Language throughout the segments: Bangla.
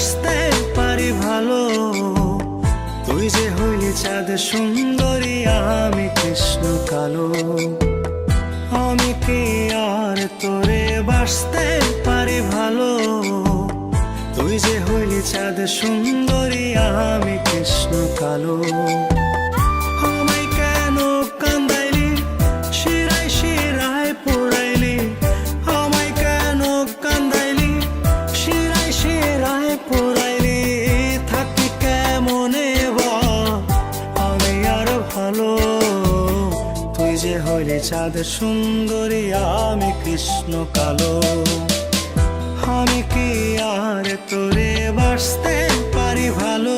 বাসতে পারি ভালো। তুই যে হইলি চাঁদ সুন্দরী, আমি কৃষ্ণ কালো। আমি কি আর তোরে বাসতে পারি ভালো। তুই যে হইলি চাঁদ সুন্দরী, আমি কৃষ্ণ কালো। আমায় কেন কান্দাইলি, শিরায় শিরায় পোড়াইলি। আমায় কেন কান্দাইলি, শিরায় শিরায় পোড়াইলি। থাকি কেমনে বা আমি আর ভালো। তুই যে হইলি চাঁদ সুন্দরী, আমি কৃষ্ণ কালো। আমি কি আর তোরে বাসতে পারি ভালো।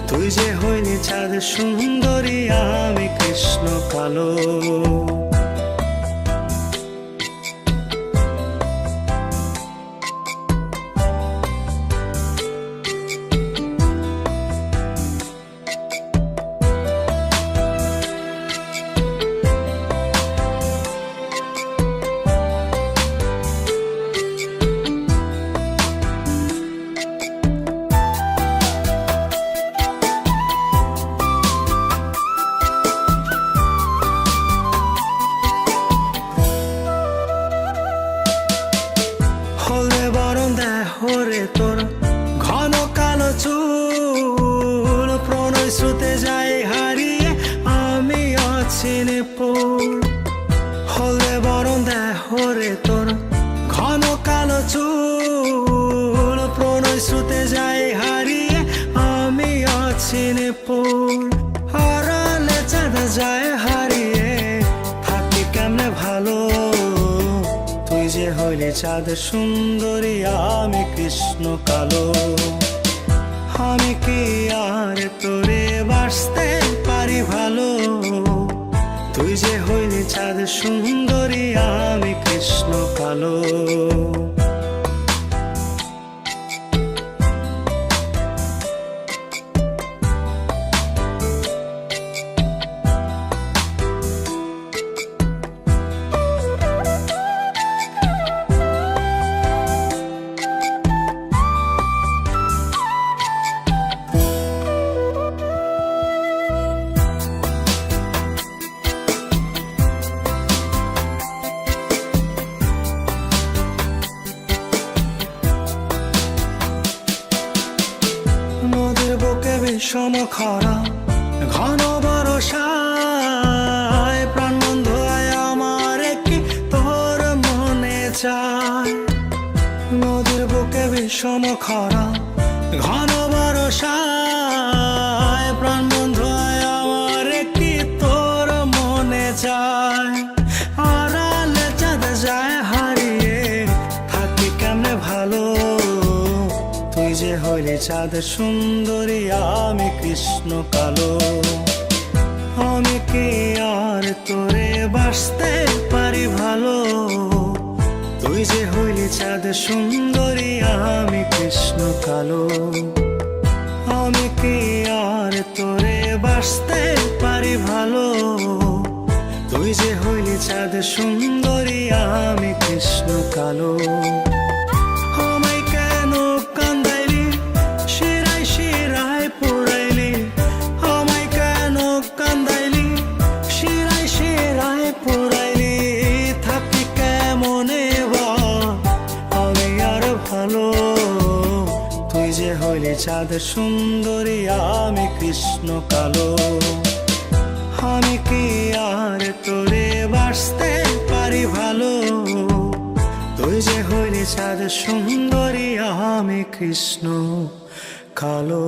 তুই যে হইলি চাঁদ সুন্দরী, আমি কৃষ্ণ কালো। হলে বরং দেহরে তোর ঘন কালো চুল। প্রণয় স্রোতে যায় হারিয়ে আমি অচিনে পুর। হলে বরং দেহরে তোর ঘন কালো চুল। প্রণয় স্রোতে যায় হারিয়ে আমি অচিনে পুর। হারালে চাঁদ যায় হারিয়ে, থাকি কেমনে ভালো। তুই যে হইলি চাঁদ সুন্দরী, আমি কৃষ্ণ কালো। আমি কি আর তোরে বাসতে পারি ভালো। তুই যে হইলি চাঁদ সুন্দরী, আমি কৃষ্ণ কালো। নদীর বুকে বিষম খরা, ঘন বরষায়। প্রাণ বন্ধু আয় আমার কি তোর মনে চায়। নদীর বুকে বিষম খরা, ঘন বরষায়। প্রাণ বন্ধু আয় আমার কি তোর মনে চায়। আড়ালে চাঁদ যায় হারিয়ে, থাকি কেমনে ভালো। তুই যে হইলি চাঁদ সুন্দরী, আমি কৃষ্ণ কালো। আমি কি আর তোরে বাসতে পারি ভালো। তুই যে হইলি চাঁদ সুন্দরী, আমি কৃষ্ণ কালো। আমি কি আর তোরে বাসতে পারি ভালো। তুই যে হইলি চাঁদ সুন্দরী, আমি কৃষ্ণ কালো। আমায় কেন কান্দাইলি, শিরায় শিরায় পোড়াইলি। আমায় কেন কান্দাইলি, শিরায় শিরায় পোড়াইলি। থাকি কেমনে বা আমি আর ভালো। তুই যে হইলি চাঁদ সুন্দরী, আমি কৃষ্ণ কালো। আমি কি আর তোরে বাসতে পারি ভালো। তুই যে হইলি চাঁদ সুন্দরী, আমি কৃষ্ণ কালো।